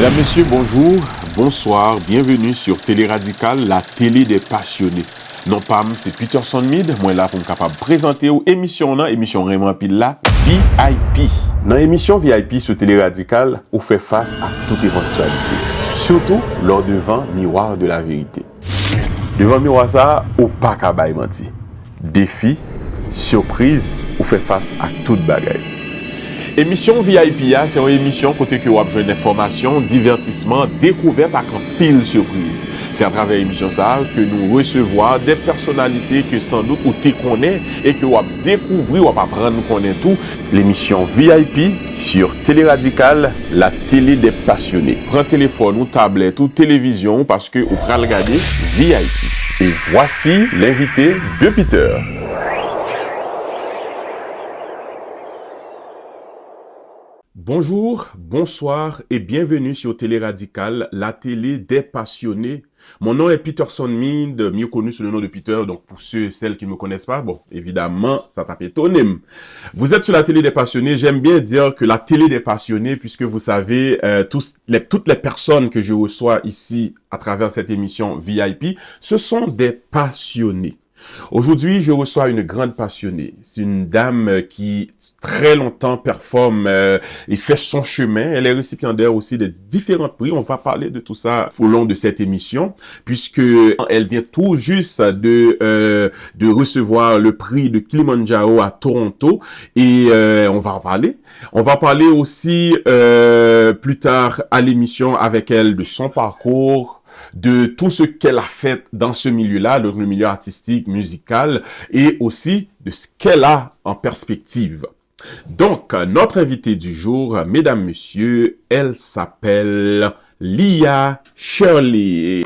Mesdames, Messieurs, bonjour, bonsoir, bienvenue sur Télé Radical, la télé des passionnés. Non pas, c'est Peterson Mid, moi là pour me capable présenter aux émissions là, émission vraiment pile là, VIP. Dans l'émission VIP sur Télé Radical, on fait face à toute éventualité, surtout lors devant miroir de la vérité. Devant miroir ça, ou pas qu'à bailler menti. Défi, surprise, ou fait face à toute bagaille. Émission VIP, c'est une émission côté que vous avez une information, divertissement, découverte avec un pile surprise. C'est à travers l'émission ça que nous recevons des personnalités que sans doute vous te connaissez et que vous avez découvert, vous avez apprendre nous connaître tout. L'émission VIP sur Télé Radical, la télé des passionnés. Prends téléphone ou tablette ou télévision parce que vous pouvez regarder VIP. Et voici l'invité de Peter. Bonjour, bonsoir et bienvenue sur Télé Radical, la télé des passionnés. Mon nom est Peterson Mid, mieux connu sous le nom de Peter, donc pour ceux et celles qui ne me connaissent pas, bon, évidemment, ça tape étonné. Vous êtes sur la télé des passionnés, j'aime bien dire que la télé des passionnés, puisque vous savez, toutes les personnes que je reçois ici à travers cette émission VIP, ce sont des passionnés. Aujourd'hui, je reçois une grande passionnée. C'est une dame qui très longtemps performe et fait son chemin. Elle est récipiendaire aussi de différents prix. On va parler de tout ça au long de cette émission, puisque elle vient tout juste de recevoir le prix de Kilimanjaro à Toronto et on va en parler. On va parler aussi plus tard à l'émission avec elle de son parcours, de tout ce qu'elle a fait dans ce milieu-là, donc le milieu artistique, musical, et aussi de ce qu'elle a en perspective. Donc, notre invitée du jour, mesdames, messieurs, elle s'appelle Lia Shirley.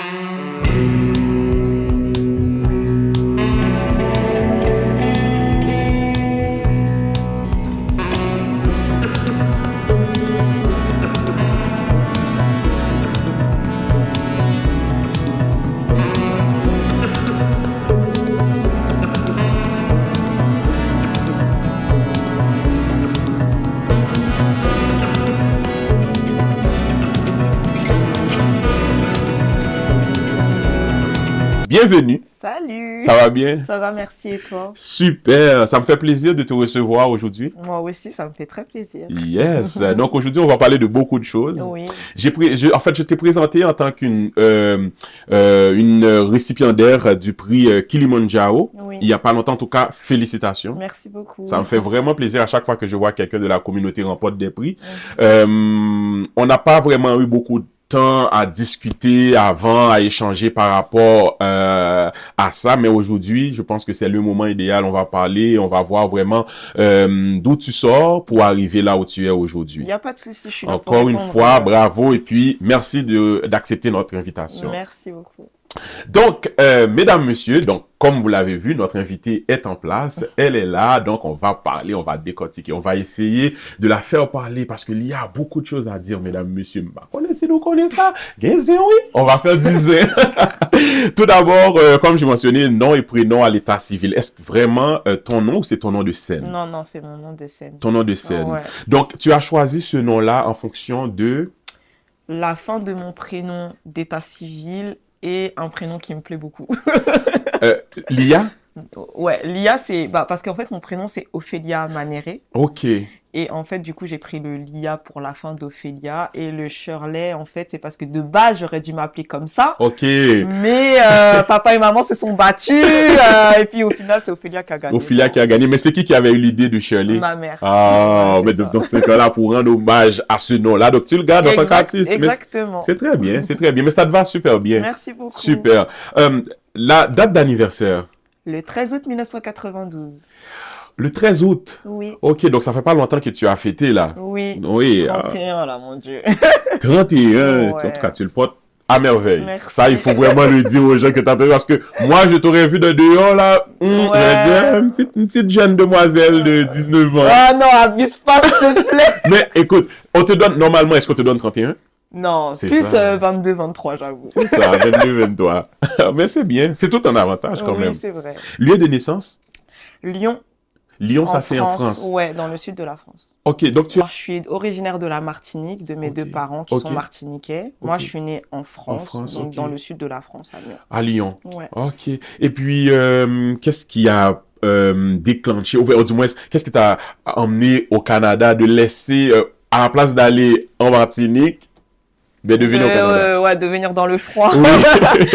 Bienvenue. Salut. Ça va bien? Ça va, merci, et toi? Super, ça me fait plaisir de te recevoir aujourd'hui. Moi aussi, ça me fait très plaisir. Yes, donc aujourd'hui on va parler de beaucoup de choses. Oui. Je t'ai présenté en tant qu'une une récipiendaire du prix Kilimanjaro. Oui. Il n'y a pas longtemps, en tout cas, félicitations. Merci beaucoup. Ça me fait vraiment plaisir à chaque fois que je vois quelqu'un de la communauté remporter des prix. On n'a pas vraiment eu beaucoup de temps à discuter avant, à échanger par rapport à ça, mais aujourd'hui, je pense que c'est le moment idéal. On va parler, on va voir vraiment d'où tu sors pour arriver là où tu es aujourd'hui. Il n'y a pas de souci, je suis là pour Encore une répondre. fois, bravo et puis merci d'accepter notre invitation. Merci beaucoup. Donc, mesdames, messieurs, donc comme vous l'avez vu, notre invitée est en place, elle est là, donc on va parler, on va décortiquer, on va essayer de la faire parler parce qu'il y a beaucoup de choses à dire, mesdames, messieurs. Connaissez-nous, connaissez ça? Oui, on va faire du zin. Tout d'abord, comme j'ai mentionné, nom et prénom à l'état civil. Est-ce vraiment ton nom ou c'est ton nom de scène? Non, non, c'est mon nom de scène. Ton nom de scène. Ouais. Donc, tu as choisi ce nom-là en fonction de... La fin de mon prénom d'état civil et un prénom qui me plaît beaucoup. Lia? Ouais, Lia, c'est... parce qu'en fait, mon prénom, c'est Ophélia Manéré. Ok. Et en fait, du coup, j'ai pris le Lia pour la fin d'Ophélia. Et le Shirley, en fait, c'est parce que de base, j'aurais dû m'appeler comme ça. Ok. Mais papa et maman se sont battus. Et puis, au final, c'est Ophélia qui a gagné. Ophélia qui a gagné. Mais c'est qui avait eu l'idée de Shirley? Ma mère. Ah, Ouais, mais c'est ça. dans ce cas-là, pour rendre hommage à ce nom-là, donc tu le gardes en tant qu'artiste. Mais Exactement. c'est très bien, c'est très bien. Mais ça te va super bien. Merci beaucoup. Super. La date d'anniversaire? Le 13 août 1992. Le 13 août. Oui. Ok, donc ça fait pas longtemps que tu as fêté là. Oui. Oui. 31, là, mon Dieu. 31. Ouais. En tout cas, tu le portes à merveille. Merci. Ça, il faut vraiment le dire aux gens que tu as parce que moi, je t'aurais vu de dehors là. Je vais dire, une petite jeune demoiselle de 19 ans. Ah non, abuse pas, s'il te plaît. Mais écoute, on te donne, normalement, est-ce qu'on te donne 31? Non, C'est plus ça. 22, 23, j'avoue. C'est ça, 22, 23. Mais c'est bien, c'est tout un avantage quand Oui, même. c'est vrai. Lieu de naissance? Lyon. Lyon, ça En c'est en France, France. ouais, dans le sud de la France. Ok, donc tu es... Moi, je suis originaire de la Martinique, de mes Ok, deux parents qui ok, sont martiniquais. Moi, ok. je suis née en En France, France, donc ok. dans le sud de la France, à Lyon. À Lyon. Ouais. Ok. Et puis, qu'est-ce qui a déclenché, ou du moins, qu'est-ce qui t'a emmené au Canada de laisser, à la place d'aller en Martinique, de venir au Canada? Ouais, de venir dans le froid. Oui.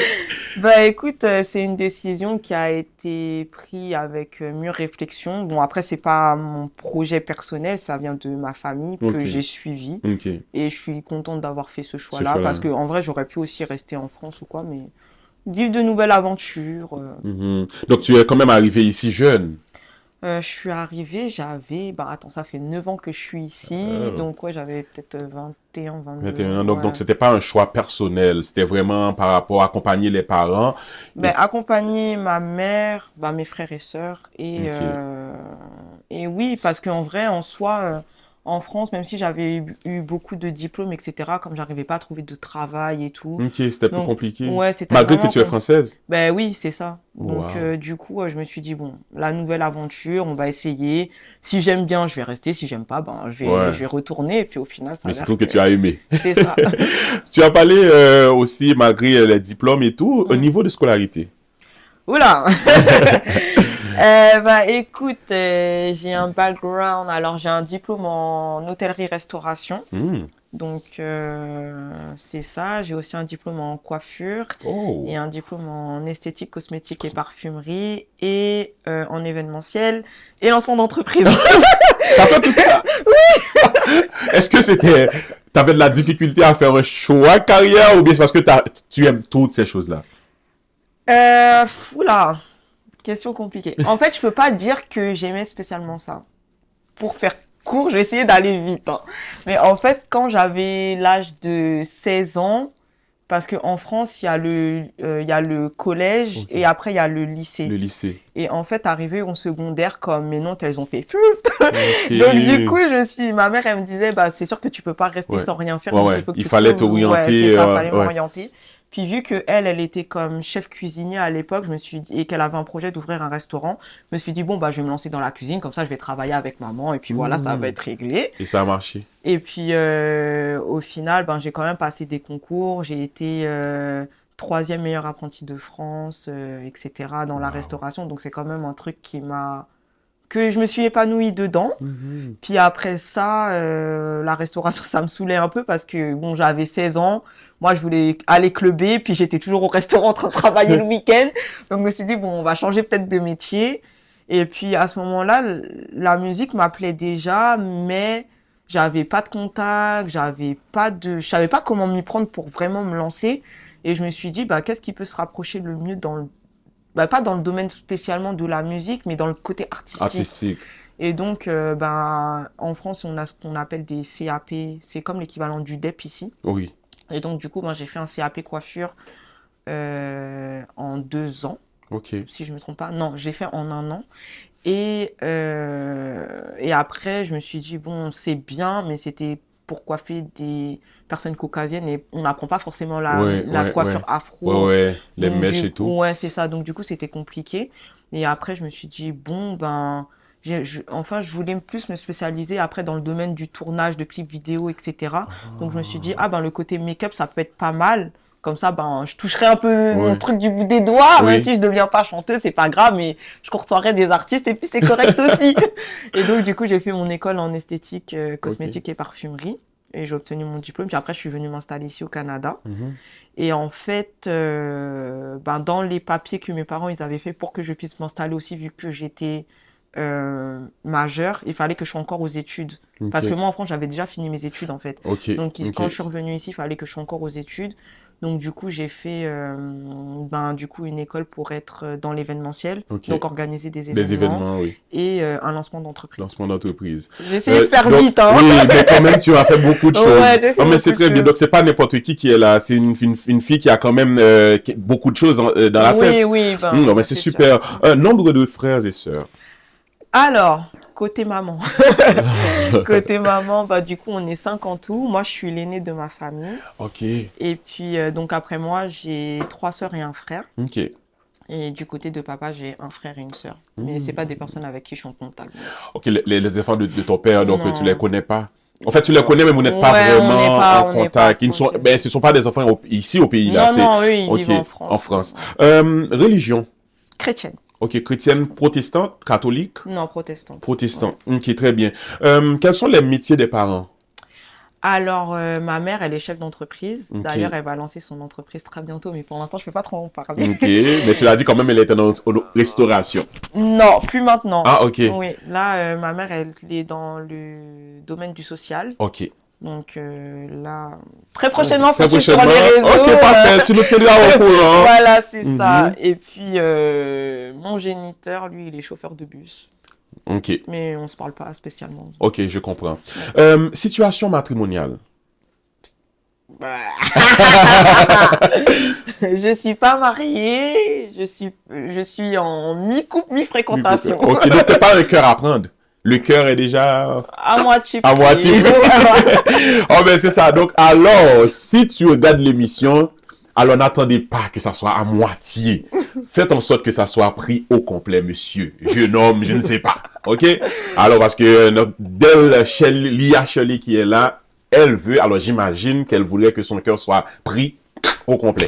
Bah écoute, c'est une décision qui a été prise avec mûre réflexion. Bon, après, c'est pas mon projet personnel, ça vient de ma famille que Ok, j'ai suivi. ok. Et je suis contente d'avoir fait ce Ce choix-là parce choix-là. que en vrai, j'aurais pu aussi rester en France ou quoi, mais vivre de nouvelles aventures. Mhm. Donc, tu es quand même arrivé ici jeune. Je suis arrivée, bah attends, ça fait 9 ans que je suis ici, Oh. donc ouais, j'avais peut-être 21, 22 21 ans. ans, Donc, ouais. c'était pas un choix personnel. C'était vraiment par rapport à accompagner les parents. Ben, Et, accompagner ma mère, bah, mes frères et sœurs, ok. et oui, parce qu'en vrai, en soi, en France, même si j'avais eu beaucoup de diplômes, etc., comme j'arrivais pas à trouver de travail et tout, Ok, c'était plus donc compliqué. ouais, c'était Malgré que vraiment tu es compliqué. française. Ben oui, c'est ça. Donc Waouh. du coup, je me suis dit, bon, la nouvelle aventure, on va essayer. Si j'aime bien, je vais rester. Si j'aime pas, ben Ouais. je vais retourner. Et puis au final, ça Mais a c'est l'air tout que que tu as aimé. c'est ça. Tu as parlé aussi, malgré les diplômes et tout, au Mm. niveau de scolarité. Oula! Bah écoute, j'ai un background. Alors j'ai un diplôme en hôtellerie-restauration. Hmm. Donc c'est ça. J'ai aussi un diplôme en coiffure Oh. et un diplôme en esthétique, cosmétique et parfumerie et en événementiel et lancement d'entreprise. T'as fait tout ça? Est-ce que c'était... T'avais de la difficulté à faire un choix carrière ou bien c'est parce que tu aimes toutes ces choses-là? Oula, question compliquée. En fait, je peux pas dire que j'aimais spécialement ça. Pour faire court, j'ai essayé d'aller vite, hein. Mais en fait, quand j'avais l'âge de 16 ans, parce qu'en France, il y a le collège Ok. et après, il y a le lycée. Le lycée. Et en fait, arrivé au secondaire, comme mes notes, elles ont fait flou. Ok. Donc, du coup, ma mère, elle me disait, bah, c'est sûr que tu peux pas rester Ouais. sans rien faire. Ouais, Donc, ouais. il faut que Il tu fallait trouves. Ouais, t'orienter. c'est ça, fallait Ouais. m'orienter. Puis, vu que elle était comme chef cuisinier à l'époque, je me suis dit, et qu'elle avait un projet d'ouvrir un restaurant, je me suis dit, bon, bah, je vais me lancer dans la cuisine. Comme ça, je vais travailler avec maman. Et puis, voilà, ça va Hmm. être réglé. Et ça a marché. Et puis, au final, ben, j'ai quand même passé des concours. J'ai été troisième meilleur apprenti de France, etc., dans la Wow. restauration. Donc, c'est quand même un truc que je me suis épanouie dedans. Mhm. Puis après ça, la restauration, ça me saoulait un peu parce que, bon, j'avais 16 ans. Moi, je voulais aller clubber. Puis j'étais toujours au restaurant en train de travailler le week-end. Donc, je me suis dit, bon, on va changer peut-être de métier. Et puis, à ce moment-là, la musique m'appelait déjà, mais j'avais pas de contact, je savais pas comment m'y prendre pour vraiment me lancer. Et je me suis dit, bah, qu'est-ce qui peut se rapprocher le mieux bah, pas dans le domaine spécialement de la musique, mais dans le côté artistique. Artistique. Et donc, ben, en France, on a ce qu'on appelle des CAP. C'est comme l'équivalent du DEP ici. Oui. Et donc, du coup, ben, j'ai fait un CAP coiffure en 2 ans, Ok. si je me trompe pas. Non, j'ai fait en 1 an. Et après, je me suis dit, bon, c'est bien, mais c'était pour coiffer des personnes caucasiennes et on n'apprend pas forcément Ouais, la ouais, coiffure ouais. afro. Ouais, ouais. Les Donc, mèches et tout. ouais, c'est ça. Donc, du coup, c'était compliqué. Et après, je me suis dit, bon, ben, enfin, je voulais plus me spécialiser après dans le domaine du tournage de clips vidéo, etc. Donc, je me suis dit, ah, ben, le côté make-up, ça peut être pas mal. Comme ça, ben, je toucherai un peu mon Ouais. truc du bout des doigts. Même Oui. si je deviens pas chanteuse, c'est pas grave, mais je courtoiserai des artistes et puis c'est correct aussi. Et donc, du coup, j'ai fait mon école en esthétique, cosmétique et parfumerie. Et j'ai obtenu mon diplôme. Puis après, je suis venue m'installer ici au Canada. Mhm. Et en fait, ben, dans les papiers que mes parents ils avaient fait pour que je puisse m'installer aussi, vu que j'étais majeure, il fallait que je sois encore aux études. Ok. Parce que moi, en France, j'avais déjà fini mes études, en fait. Ok. Donc, Ok. quand je suis revenue ici, il fallait que je sois encore aux études. Donc, du coup, j'ai fait ben, du coup, une école pour être dans l'événementiel. Ok. Donc, organiser des Des événements. événements, oui. Et un lancement d'entreprise. Lancement d'entreprise. J'ai essayé de faire Donc, vite, hein. oui, mais quand même, tu as fait beaucoup de choses. Ouais, j'ai fait Oh, mais c'est beaucoup de très bien. choses. Donc, c'est pas n'importe qui est là. C'est une fille qui a quand même beaucoup de choses dans la Oui, tête. oui, ben, Non, mais ben, c'est c'est sûr. super. Nombre de frères et sœurs. Alors, côté maman. Côté maman, bah, du coup, on est 5 en tout. Moi, je suis l'aînée de ma famille. Ok. Et puis, donc, après moi, j'ai 3 sœurs et un frère. Ok. Et du côté de papa, j'ai un frère et une sœur. Mais c'est pas des personnes avec qui je suis en contact. Ok, les enfants de ton père, donc Non. tu les connais pas? En fait, tu les connais, mais vous n'êtes pas Ouais, on n'est vraiment pas- en on n'est pas contact. proches. Ben, ce sont pas des enfants ici au pays, là. Non, eux, ils Ok, vivent en France. en France. Religion. Chrétienne. Ok, chrétienne, protestante, catholique? Non, protestante. Protestant. Ok, très bien. Quels sont les métiers des parents? Alors, ma mère, elle est chef d'entreprise. Ok. D'ailleurs, elle va lancer son entreprise très bientôt, mais pour l'instant, je ne peux pas trop en parler. Ok, mais tu l'as dit quand même, elle était dans la restauration. Non, plus maintenant. Ah, ok. Oui, là, ma mère, elle est dans le domaine du social. Ok. Donc là, très prochainement, Très faut suivre sur prochainement. les réseaux. Ok, parfait. Tu nous tiendras au courant. Voilà, c'est ça. Mhm. Et puis, mon géniteur, lui, il est chauffeur de bus. Ok. Mais on ne se parle pas spécialement. Ok, je comprends. Situation matrimoniale. Je suis pas mariée, je suis en mi-couple, mi-fréquentation. Ok, donc t'as pas un cœur à prendre. Le cœur est déjà À moitié. à moitié. pris. Oh ben c'est ça. Donc alors, si tu regardes l'émission, alors n'attendez pas que ça soit à moitié. Faites en sorte que ça soit pris au complet, monsieur. Jeune homme, je ne sais pas. Ok? Alors parce que notre belle Lia Shelley qui est là, elle veut, alors j'imagine qu'elle voulait que son cœur soit pris au complet.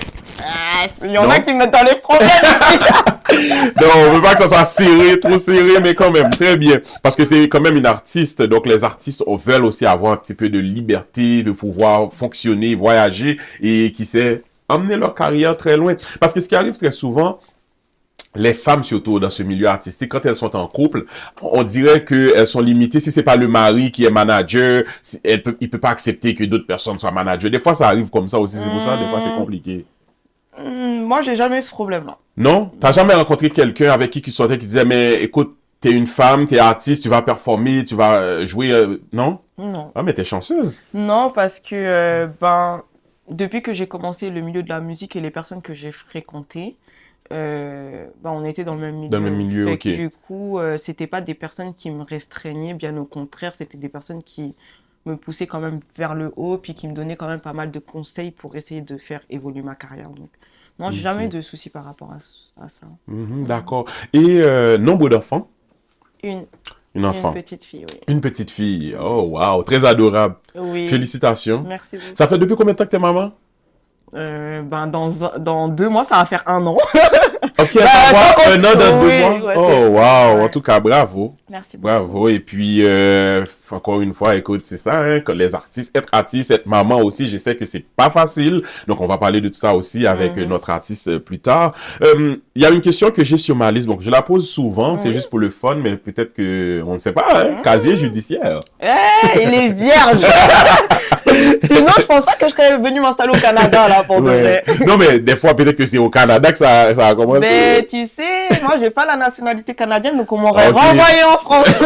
Il y en Non. a qui me mettent dans les problèmes ici. Non, on veut pas que ça soit serré, trop serré, mais quand même, très bien. Parce que c'est quand même une artiste, donc les artistes veulent aussi avoir un petit peu de liberté, de pouvoir fonctionner, voyager, et qui sait, emmener leur carrière très loin. Parce que ce qui arrive très souvent, les femmes, surtout dans ce milieu artistique, quand elles sont en couple, on dirait qu'elles sont limitées. Si c'est pas le mari qui est manager, il peut pas accepter que d'autres personnes soient managers. Des fois, ça arrive comme ça aussi, c'est pour ça, des fois, c'est compliqué. Moi, j'ai jamais eu ce problème-là. Non? T'as jamais rencontré quelqu'un avec qui sortait, qui disait, mais écoute, t'es une femme, t'es artiste, tu vas performer, tu vas jouer, non? Non. Ah, mais t'es chanceuse. Non, parce que depuis que j'ai commencé le milieu de la musique et les personnes que j'ai fréquentées, on était dans le même milieu. Dans le même milieu, Fait ok. que du coup, c'était pas des personnes qui me restreignaient, bien au contraire, c'était des personnes qui me poussaient quand même vers le haut, puis qui me donnaient quand même pas mal de conseils pour essayer de faire évoluer ma carrière. Donc, non, j'ai jamais eu de soucis par rapport à ça. Mhm, d'accord. Et nombre d'enfants? Une Une petite fille, oui. Une petite fille. Oh, wow, très adorable. Oui. Félicitations. Merci beaucoup. Ça fait depuis combien de temps que t'es maman? Dans 2 mois, ça va faire 1 an. Ok, tant qu'on- un an dans 2 oui, mois. ouais, Oh, c'est wow. ça, ouais. En tout cas, bravo. Merci beaucoup. Bravo. Et puis, encore une fois, écoute, c'est ça, hein, que les artistes, être maman aussi, je sais que c'est pas facile. Donc, on va parler de tout ça aussi avec notre artiste plus tard. Il y a une question que j'ai sur ma liste. Donc, je la pose souvent. C'est juste pour le fun, mais peut-être que, on ne sait pas, hein, casier judiciaire. Il est vierge. Sinon, je pense pas que je serais venue m'installer au Canada, là, pour de Ouais. vrai. Non, mais des fois, peut-être que c'est au Canada que ça a commencé. Mais tu sais, moi, j'ai pas la nationalité canadienne, donc on m'aurait Ok. renvoyé en France.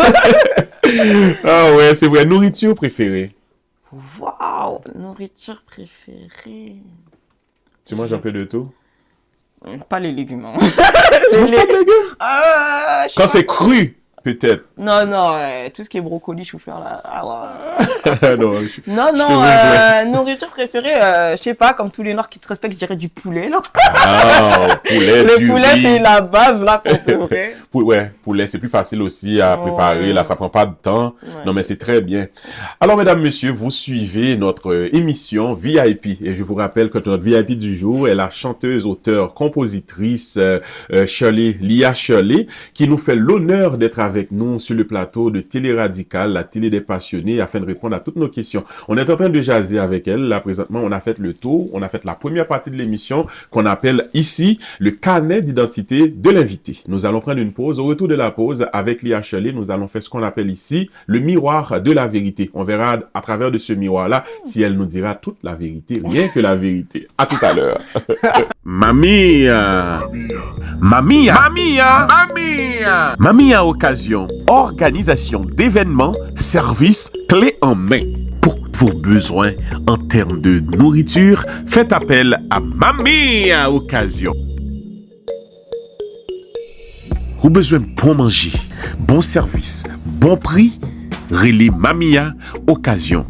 Ah ouais, c'est vrai. Nourriture préférée. Waouh, nourriture préférée. Tu manges un peu de tout? Pas les légumes. Hein. Tu manges pas de légumes? Je sais Quand pas. c'est cru, peut-être. Non, tout ce qui est brocoli, chou-fleur, là. Ah ouais. Non, Non, te non, rejoins. nourriture préférée, je sais pas, comme tous les Noirs qui te respectent, je dirais du poulet, là. Ah, poulet, Le du poulet, riz. c'est la base, là, pour de vrai. Ouais, poulet, c'est plus facile aussi à préparer. Ouais. Là, ça prend pas de temps. Ouais, Non, mais c'est très bien. Alors, mesdames, messieurs, vous suivez notre émission VIP. Et je vous rappelle que notre VIP du jour est la chanteuse, auteure, compositrice Lia Shelley, qui nous fait l'honneur d'être avec nous sur le plateau de Télé Radical, la télé des passionnés, afin de répondre à toutes nos questions. On est en train de jaser avec elle. Là, présentement, on a fait le tour. On a fait la première partie de l'émission qu'on appelle ici le carnet d'identité de l'invité. Nous allons prendre une pause. Au retour de la pause, avec Lia Shelley, nous allons faire ce qu'on appelle ici le miroir de la vérité. On verra à travers de ce miroir-là si elle nous dira toute la vérité, rien que la vérité. À tout à l'heure. Mamia. Mamia Occasion. Organisation d'événements, services, clés en main. Pour vos besoins en termes de nourriture, faites appel à Mamia Occasion. Vous besoin de bon manger, bon service, bon prix, relais Mamia Occasion.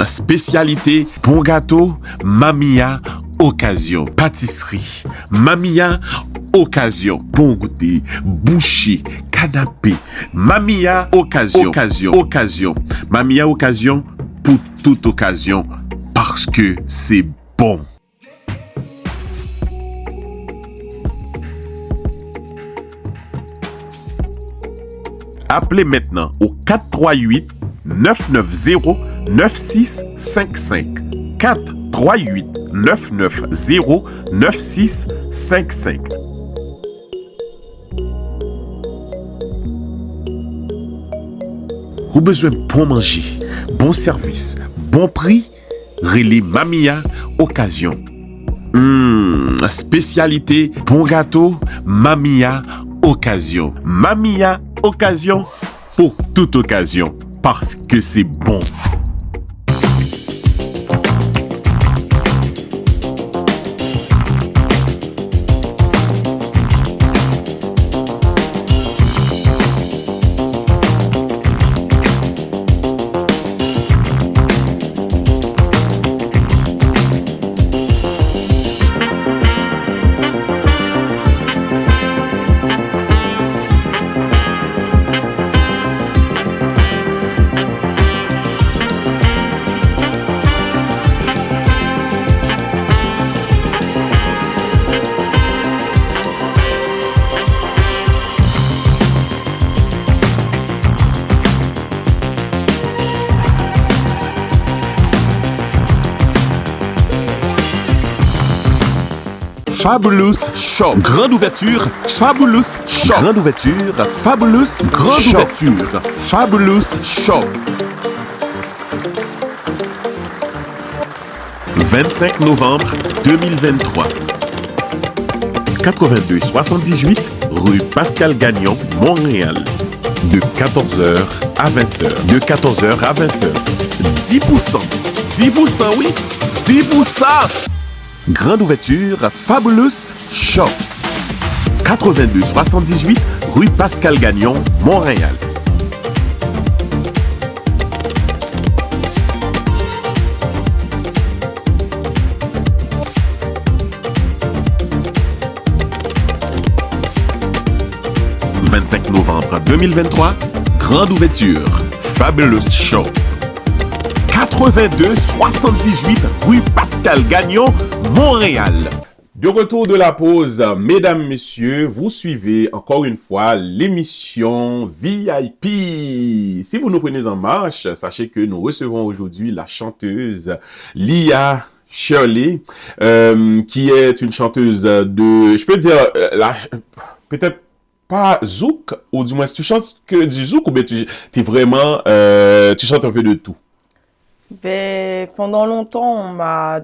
Spécialité, bon gâteau, Mamia Occasion. Pâtisserie. Mamia Occasion. Bon goûter. Boucher. Canapé. Mamia Occasion. Occasion. Mamia Occasion pour toute occasion. Parce que c'est bon. Appelez maintenant au 438 990 9655. 438 990 9655. Ou besoin de bon manger, bon service, bon prix, relais Mamia Occasion. Spécialité, bon gâteau, Mamia Occasion. Mamia Occasion pour toute occasion, parce que c'est bon. Fabulous Shop. Grande ouverture, Fabulous Shop. Grande ouverture, Fabulous Grande Shop. Ouverture, Fabulous Shop. 25 novembre 2023. 82 78 rue Pascal Gagnon, Montréal. De 14h à 20h. De 14h à 20h. 10%. 10%, oui. 10%. Grande ouverture, Fabulous Shop. 82 78 rue Pascal Gagnon, Montréal. « 25 novembre 2023, grande ouverture, Fabulous Shop. 82 78 rue Pascal Gagnon, Montréal. » De retour de la pause, mesdames, messieurs, vous suivez encore une fois l'émission VIP. Si vous nous prenez en marche, sachez que nous recevons aujourd'hui la chanteuse Lia Shirley, qui est une chanteuse de, je peux dire, peut-être pas zouk, ou du moins tu chantes que du zouk, ou bien tu vraiment, tu chantes un peu de tout? Ben, pendant longtemps, on m'a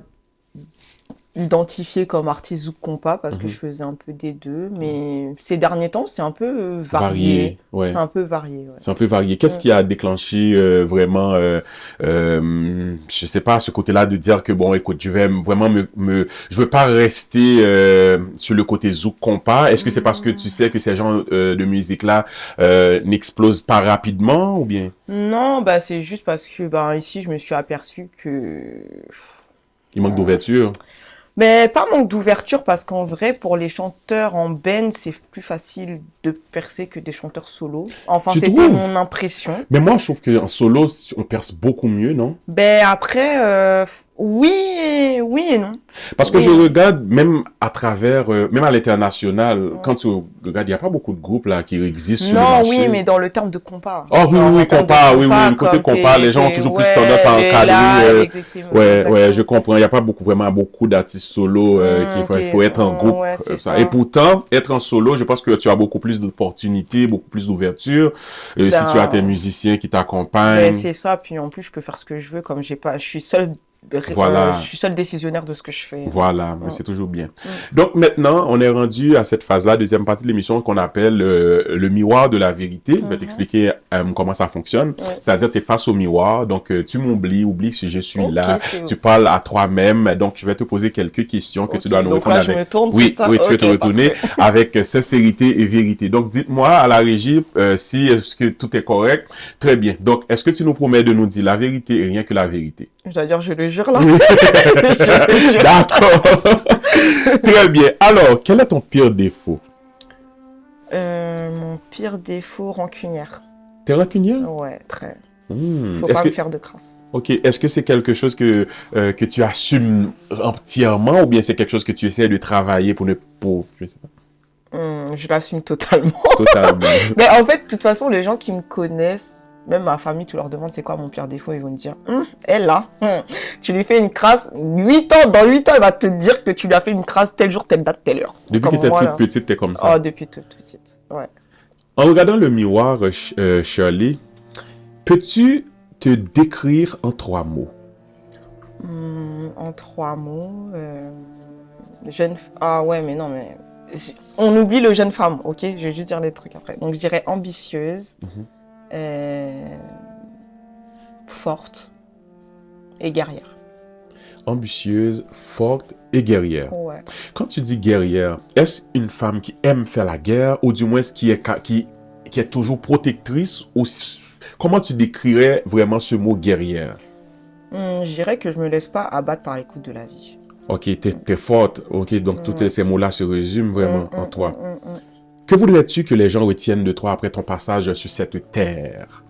identifié comme artiste zouk compas parce que je faisais un peu des deux, mais ces derniers temps, c'est un peu varié. Ouais. C'est un peu varié. Ouais. C'est un peu varié. Qu'est-ce qui a déclenché vraiment, je sais pas, ce côté-là de dire que bon, écoute, je vais vraiment je veux pas rester sur le côté zouk compas. Est-ce que c'est parce que tu sais que ces genres de musique-là n'explosent pas rapidement ou bien? Non, bah c'est juste parce que ici, je me suis aperçu que Il manque d'ouverture. Mais pas manque d'ouverture parce qu'en vrai, pour les chanteurs en band, c'est plus facile de percer que des chanteurs solo. Enfin, c'était mon impression. Mais moi, je trouve qu'en solo, on perce beaucoup mieux, non? Ben après, oui et non. Parce que je regarde même à travers, même à l'international, quand tu regardes, il n'y a pas beaucoup de groupes là qui existent sur le marché. Non, oui, mais dans le terme de compas. Oh oui, compas, oui, le côté compas, les gens ont toujours plus tendance à encadrer. Ouais, je comprends. Il n'y a pas vraiment beaucoup d'artistes solo qu'il faut être en groupe. Ouais, ça. Et pourtant, être en solo, je pense que tu as beaucoup plus d'opportunités, beaucoup plus d'ouverture. Si tu as tes musiciens qui t'accompagnent. Ben, c'est ça. Puis en plus, je peux faire ce que je veux, comme je suis seule. Voilà. Je suis seul décisionnaire de ce que je fais. Voilà, c'est toujours bien. Donc maintenant, on est rendu à cette phase-là, deuxième partie de l'émission qu'on appelle le miroir de la vérité. Je vais t'expliquer comment ça fonctionne. C'est-à-dire, tu es face au miroir, donc tu oublie si je suis là. Tu parles à toi-même, donc je vais te poser quelques questions que tu dois nous répondre avec. Je me tourne, oui, ça? Tu peux te retourner avec sincérité et vérité. Donc dites-moi à la régie si est-ce que tout est correct. Très bien. Donc, est-ce que tu nous promets de nous dire la vérité et rien que la vérité? Je dois dire, je le jure là. D'accord. Très bien. Alors, quel est ton pire défaut? Mon pire défaut, rancunière. T'es rancunière? Ouais, très. Hmm. Faut Est-ce pas que, me faire de crasse. ok, est-ce que c'est quelque chose que tu assumes entièrement ou bien c'est quelque chose que tu essaies de travailler je sais pas, Je l'assume totalement. totalement. Mais en fait, de toute façon, les gens qui me connaissent, même ma famille, tu leur demandes c'est quoi mon pire défaut, ils vont me dire, elle là, tu lui fais une crasse, dans 8 ans, elle va te dire que tu lui as fait une crasse tel jour, telle date, telle heure. Depuis que Comme t'es moi, toute là. petite, t'es comme ça. Oh, depuis toute petite, ouais. En regardant le miroir, Shirley, peux-tu te décrire en 3 mots? En 3 mots, Ah ouais, mais non, mais... On oublie le jeune femme, ok? Je vais juste dire les trucs après. Donc, je dirais ambitieuse, forte et guerrière. Ambitieuse, forte et guerrière. Ouais. Quand tu dis guerrière, est-ce une femme qui aime faire la guerre ou du moins qui est toujours protectrice ou comment tu décrirais vraiment ce mot guerrière? Je dirais que je me laisse pas abattre par les coups de la vie. Ok, t'es forte. Ok, donc tous ces mots-là se résument vraiment en toi. mm. Que voudrais-tu que les gens retiennent de toi après ton passage sur cette terre?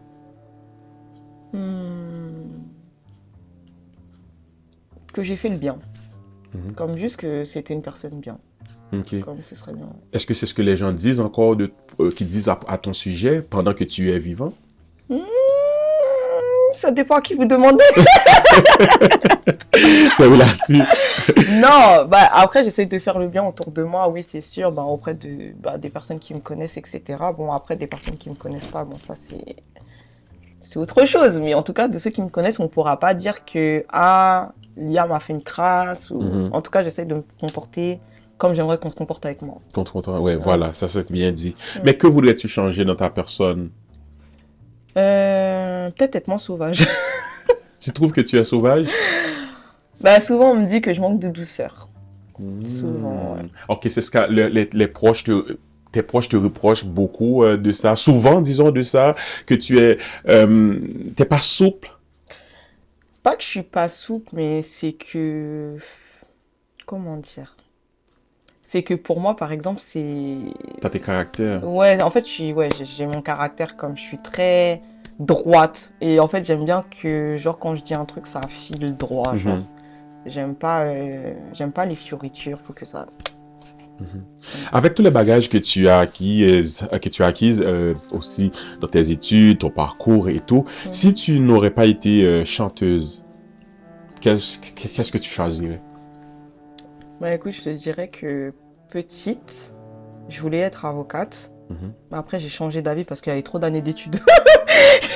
Que j'ai fait le bien. Mhm. Comme juste que c'était une personne bien. Ok. Comme ce serait bien. Est-ce que c'est ce que les gens disent encore, qu'ils disent à ton sujet pendant que tu es vivant? Ça dépend à qui vous demandez. C'est relatif. Non, après j'essaie de faire le bien autour de moi, oui c'est sûr, auprès de des personnes qui me connaissent, etc. Bon, après des personnes qui me connaissent pas, bon ça c'est autre chose, mais en tout cas de ceux qui me connaissent, on pourra pas dire que Lia m'a fait une crasse, ou en tout cas j'essaie de me comporter comme j'aimerais qu'on se comporte avec moi. Ouais, voilà, ça c'est bien dit. Mais que voudrais-tu changer dans ta personne? Peut-être être moins sauvage. Tu trouves que tu es sauvage? Souvent on me dit que je manque de douceur. Souvent, ouais. Ok, c'est ce que les proches tes proches te reprochent beaucoup de ça. Souvent, disons de ça, que t'es pas souple. Pas que je suis pas souple, mais c'est que... Comment dire? C'est que pour moi, par exemple, c'est... T'as tes caractères. Ouais, en fait, j'ai mon caractère comme je suis très droite. Et en fait, j'aime bien que, genre, quand je dis un truc, ça file droit, genre. J'aime pas les fioritures, faut que ça... Avec tous les bagages que tu as acquis aussi dans tes études, ton parcours et tout, si tu n'aurais pas été chanteuse, qu'est-ce que tu choisirais? Écoute, je te dirais que petite, je voulais être avocate. Après, j'ai changé d'avis parce qu'il y avait trop d'années d'études.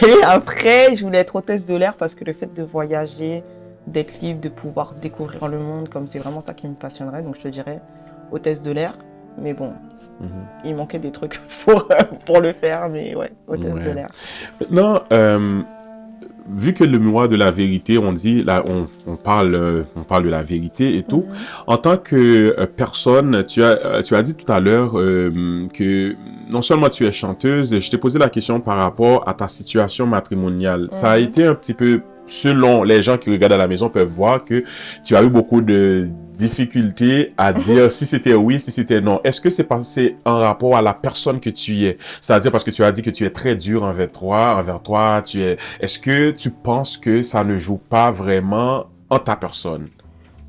Et après, je voulais être hôtesse de l'air parce que le fait de voyager, d'être libre, de pouvoir découvrir le monde, comme c'est vraiment ça qui me passionnerait. Donc, je te dirais hôtesse de l'air. Mais bon, il manquait des trucs pour le faire. Mais ouais, hôtesse de l'air. Maintenant, vu que le miroir de la vérité, on dit, là, on parle de la vérité et tout. En tant que personne, tu as dit tout à l'heure que non seulement tu es chanteuse, je t'ai posé la question par rapport à ta situation matrimoniale. Ça a été un petit peu, selon les gens qui regardent à la maison peuvent voir que tu as eu beaucoup de difficultés à dire si c'était oui, si c'était non. Est-ce que c'est passé en rapport à la personne que tu es? C'est-à-dire parce que tu as dit que tu es très dur envers toi, est-ce que tu penses que ça ne joue pas vraiment en ta personne?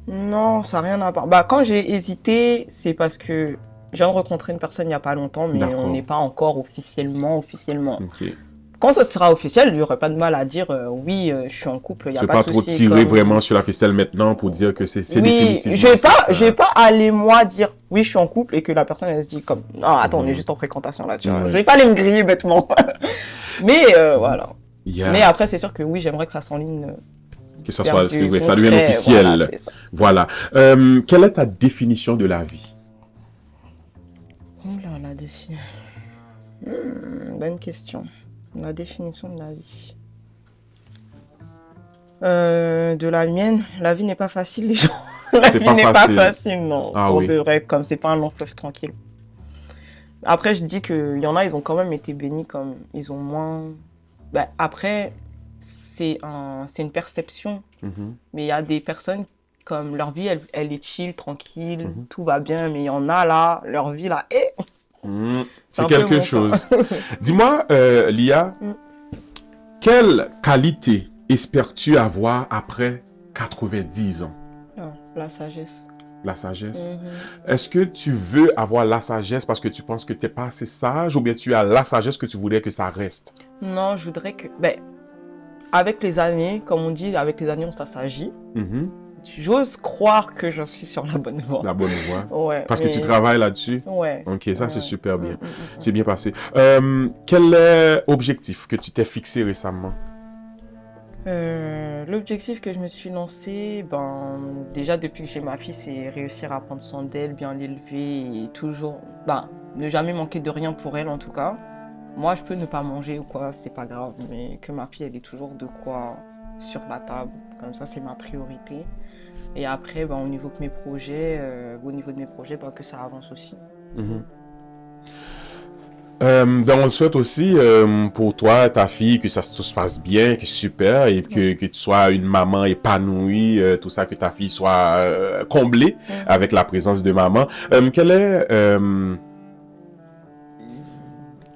Non, ça n'a rien à voir. Quand j'ai hésité, c'est parce que je viens de rencontrer une personne il n'y a pas longtemps, mais on n'est pas encore officiellement. Okay. Quand ce sera officiel, il n'y aurait pas de mal à dire oui, je suis en couple, il n'y a pas de souci. Tu ne veux pas trop tirer vraiment sur la ficelle maintenant pour dire que c'est définitivement. Je vais pas aller moi dire oui, je suis en couple et que la personne elle se dit comme non, attends, on est juste en fréquentation là, tu vois. Je vais pas aller me griller bêtement. Mais voilà. Mais après, c'est sûr que oui, j'aimerais que ça s'enligne. Que ça soit, que ça devienne officiel. Voilà. Quelle est ta définition de la vie? Oula, la définition. Bonne question. La définition de la vie. De la mienne, la vie n'est pas facile, les gens. La vie n'est pas facile, non. On devrait être comme, c'est pas un long fleuve tranquille. Après, je dis qu'il y en a, ils ont quand même été bénis, comme ils ont moins. Après, c'est une perception. Mais il y a des personnes comme leur vie, elle est chill, tranquille, tout va bien. Mais il y en a là, leur vie là, c'est quelque chose. Dis-moi, Lia, quelle qualité espères-tu avoir après 90 ans? La sagesse. La sagesse. Est-ce que tu veux avoir la sagesse parce que tu penses que tu n'es pas assez sage ou bien tu as la sagesse que tu voudrais que ça reste? Non, je voudrais que... avec les années, comme on dit, avec les années, on s'assagit. J'ose croire que j'en suis sur la bonne voie. La bonne voie. Ouais. Parce que tu travailles là-dessus? Ouais. Ok, ça c'est super bien. C'est bien passé. Quel est l'objectif que tu t'es fixé récemment? L'objectif que je me suis lancé, déjà depuis que j'ai ma fille, c'est réussir à prendre soin d'elle, bien l'élever et toujours, ne jamais manquer de rien pour elle en tout cas. Moi, je peux ne pas manger ou quoi, c'est pas grave, mais que ma fille, elle ait toujours de quoi sur la table, comme ça, c'est ma priorité. Et après, au niveau de mes projets, que ça avance aussi. On le souhaite aussi pour toi, ta fille, que tout se passe bien, que super, et que tu sois une maman épanouie, tout ça, que ta fille soit comblée avec la présence de maman. Quelle est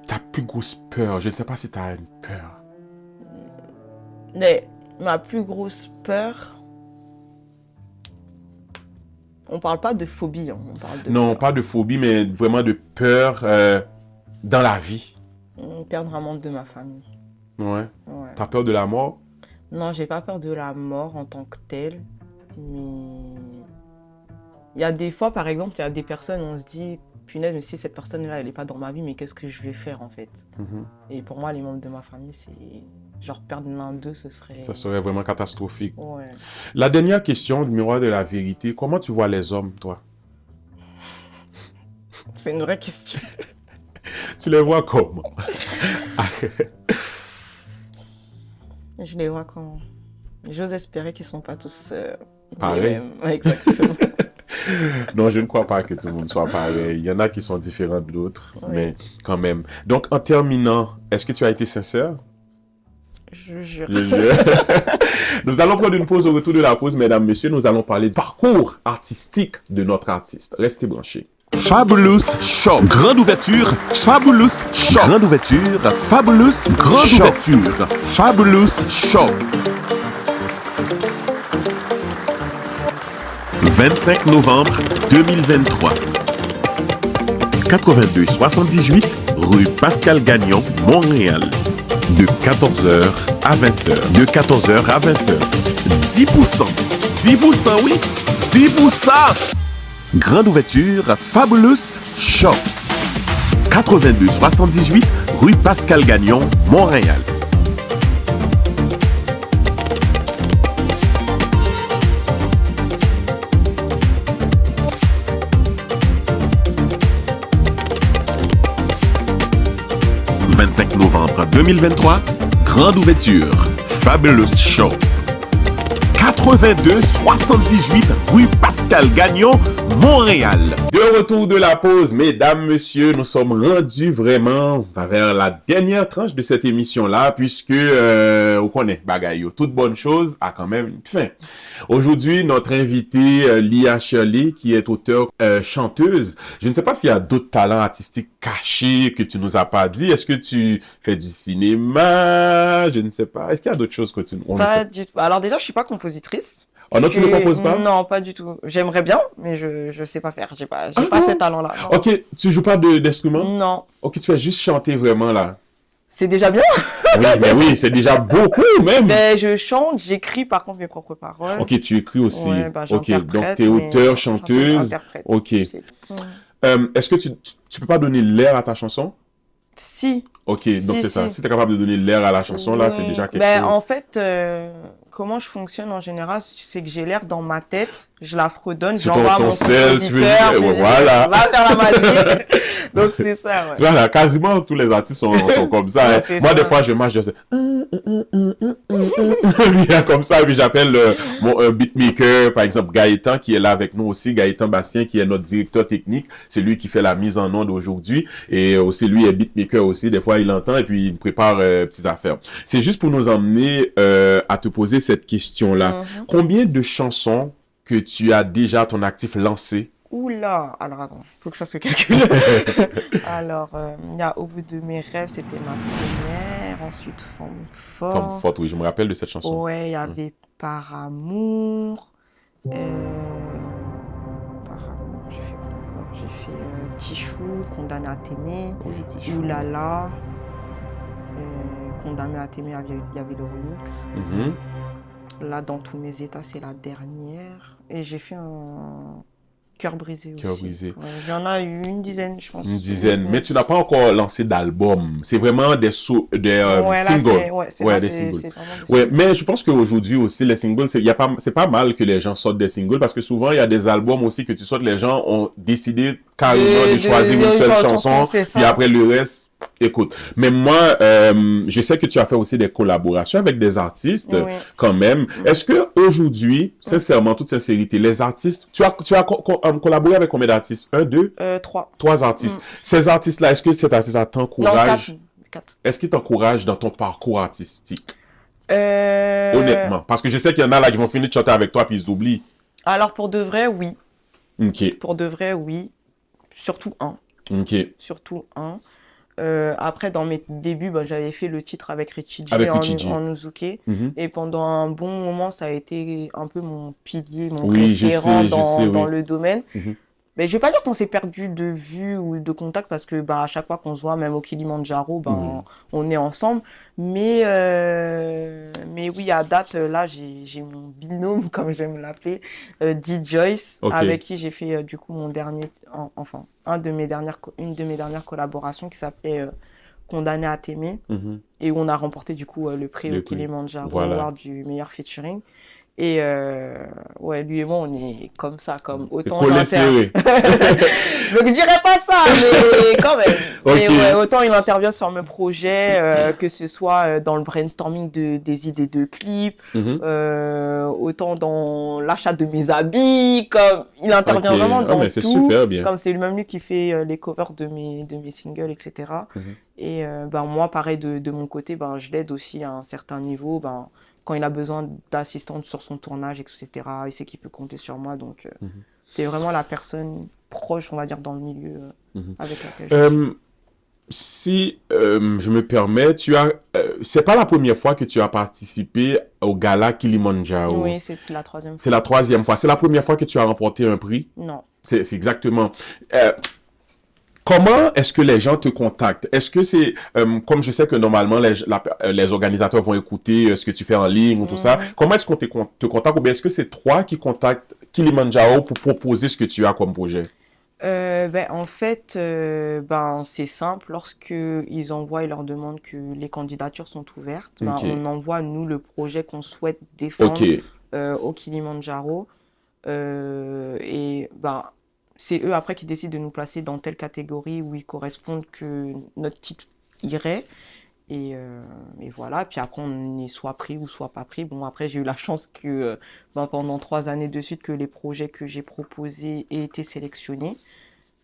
ta plus grosse peur? Je ne sais pas si tu as une peur. Ma plus grosse peur... On parle pas de phobie, on parle de Non, peur. pas de phobie, mais vraiment de peur dans la vie. Perdre un membre de ma famille. Ouais. T'as peur de la mort? Non, j'ai pas peur de la mort en tant que telle, mais il y a des fois, par exemple, il y a des personnes, on se dit, punaise, mais si cette personne-là, elle est pas dans ma vie, mais qu'est-ce que je vais faire en fait? Et pour moi, les membres de ma famille, c'est genre perdre l'un d'eux, ce serait... Ça serait vraiment catastrophique. Ouais. La dernière question du miroir de la vérité, comment tu vois les hommes, toi? C'est une vraie question. Tu les vois comment? Je les vois comment? J'ose espérer qu'ils sont pas tous pareils. Exactement. Non, je ne crois pas que tout le monde soit pareil. Il y en a qui sont différents d'autres, Oui. mais quand même. Donc, en terminant, est-ce que tu as été sincère? Je jure. Je jure. Nous allons prendre une pause. Au retour de la pause, mesdames, messieurs, nous allons parler du parcours artistique de notre artiste. Restez branchés. Fabulous Shop. Grande ouverture. Fabulous Shop. Grande ouverture. Fabulous. Grande ouverture. Fabulous Shop. 25 novembre 2023. 8278 rue Pascal Gagnon, Montréal. De 14h à 20h. De 14h à 20h. 10%. 10%, oui. 10%. Grande ouverture, Fabulous Shop. 8278 rue Pascal Gagnon, Montréal. « 25 novembre 2023, grande ouverture, Fabulous Shop. 8278 rue Pascal Gagnon, Montréal. De retour de la pause, mesdames, messieurs, nous sommes rendus vraiment vers la dernière tranche de cette émission-là, puisque, on connaît, bagaille, toute bonne chose a quand même une fin. Aujourd'hui, notre invitée, Lia Shirley, qui est auteure, chanteuse. Je ne sais pas s'il y a d'autres talents artistiques cachés que tu nous as pas dit. Est-ce que tu fais du cinéma? Je ne sais pas. Est-ce qu'il y a d'autres choses que tu... Pas du tout. Alors déjà, je suis pas compositrice. Oh non, tu ne composes pas? Non, pas du tout. J'aimerais bien, mais je sais pas faire. J'ai pas ce talent-là. Non. Ok, tu joues pas d'instrument? Non. Ok, tu fais juste chanter vraiment là. C'est déjà bien. Oui, mais oui, c'est déjà beaucoup même. Ben, je chante, j'écris par contre mes propres paroles. Ok, tu écris aussi. Ouais, ok, donc tu es auteur, chanteuse. Interprète. Ok. Est-ce que tu peux pas donner l'air à ta chanson? Si. Ok, donc Si, c'est ça. si. Si tu es capable de donner l'air à la chanson, là, c'est déjà quelque chose. En fait, comment je fonctionne en général, c'est que j'ai l'air dans ma tête, je la fredonne, Sur j'envoie à ton mon sel, tu veux compositeur, dire, puis je dis, voilà. va faire la magie. Donc c'est ça, ouais. Voilà, quasiment tous les artistes sont comme ça. Ouais, Hein. c'est Moi, ça. des fois, je marche, je sais. Bien comme ça, puis j'appelle mon beatmaker, par exemple, Gaëtan, qui est là avec nous aussi, Gaëtan Bastien, qui est notre directeur technique. C'est lui qui fait la mise en onde aujourd'hui. Et aussi, lui est beatmaker aussi. Des fois, il entend et puis il prépare petites affaires. C'est juste pour nous emmener à te poser cette question-là. Combien de chansons que tu as déjà à ton actif lancées? Oula, alors attends, faut que je fasse le calcul. Alors, il y a Au bout de mes rêves, c'était ma première. Ensuite, Femme Femme forte. forte, oui, je me rappelle de cette chanson. Ouais, il y avait Par amour. Par amour, j'ai fait quoi encore? J'ai fait Tichou, Condamné à t'aimer. Oui, Tichou. Oulala. Condamné à t'aimer, il y avait le remix. Là, dans tous mes états, c'est la dernière. Et j'ai fait un Cœur brisé aussi. Cœur brisé. Ouais, il y en a eu une dizaine, je pense. Une dizaine. Mais tu n'as pas encore lancé d'album. C'est vraiment des Ouais, singles. là, c'est Ouais, là, des c'est singles. vraiment des Ouais, singles. mais je pense qu'aujourd'hui aussi, les singles, c'est pas mal que les gens sortent des singles parce que souvent, il y a des albums aussi que tu sortes, les gens ont décidé carrément de choisir une seule chanson, c'est ça. puis après le reste, écoute. Mais moi, je sais que tu as fait aussi des collaborations avec des artistes, Oui. quand même. Est-ce que aujourd'hui, sincèrement, toute sincérité, les artistes, tu as collaboré avec combien d'artistes? Un, deux? 3. 3 artistes. Ces artistes-là, est-ce que cet artiste Non, t'encourage? 4. Est-ce qu'il t'encourage dans ton parcours artistique? Honnêtement. Parce que je sais qu'il y en a là qui vont finir de chanter avec toi puis ils oublient. Alors, pour de vrai, oui. Ok. Pour de vrai, oui. Surtout un. Ok. Surtout un. Après, dans mes débuts, j'avais fait le titre avec Richie J Avec Richie J. en Uzuke. Mhm. Et pendant un bon moment, ça a été un peu mon pilier, mon Oui, je référent sais, dans oui. le domaine. Mhm. Mais je vais pas dire qu'on s'est perdu de vue ou de contact parce que à chaque fois qu'on se voit, même au Kilimandjaro, on est ensemble. Mais oui, à date, là, j'ai mon binôme, comme j'aime l'appeler, D-Joyce, Ok. avec qui j'ai fait du coup mon dernier, une de mes dernières collaborations qui s'appelait Condamné à t'aimer, et où on a remporté du coup le prix Le au prix. Kilimandjaro Voilà. Award du meilleur featuring. Et ouais, lui et moi, on est comme ça, comme autant Collé serré. Donc je dirais pas ça, mais quand même. Ok. Et ouais, autant il intervient sur mes projets, que ce soit dans le brainstorming des idées de clips, Mhm. autant dans l'achat de mes habits, comme il intervient Ok. vraiment dans mais c'est tout. super bien. Comme c'est lui-même lui qui fait les covers de mes singles, etc. Mhm. Et moi, pareil, de mon côté, je l'aide aussi à un certain niveau. Quand il a besoin d'assistance sur son tournage, etc., il sait qu'il peut compter sur moi. Donc, c'est vraiment la personne proche, on va dire, dans le milieu avec laquelle je Si je me permets, c'est pas la première fois que tu as participé au gala Kilimandjaro. Oui, c'est la 3e fois. C'est la 3e fois. C'est la première fois que tu as remporté un prix. Non. C'est exactement. Comment est-ce que les gens te contactent? Est-ce que c'est, comme je sais que normalement les organisateurs vont écouter ce que tu fais en ligne ou tout ça, comment est-ce qu'on te contacte ou bien est-ce que c'est toi qui contactes Kilimandjaro pour proposer ce que tu as comme projet? En fait, c'est simple. Lorsqu'ils envoient et leur demandent que les candidatures sont ouvertes, Ok. on envoie, nous, le projet qu'on souhaite défendre Ok. au Kilimandjaro. C'est eux après qui décident de nous placer dans telle catégorie où ils correspondent que notre titre irait. Et voilà, puis après on est soit pris ou soit pas pris. Bon, après j'ai eu la chance que pendant 3 années de suite que les projets que j'ai proposés aient été sélectionnés.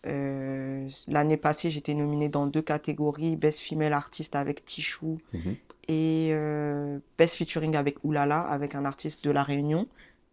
L'année passée, j'étais nominée dans 2 catégories, Best Female Artist avec Tichou et Best Featuring avec Oulala, avec un artiste de La Réunion,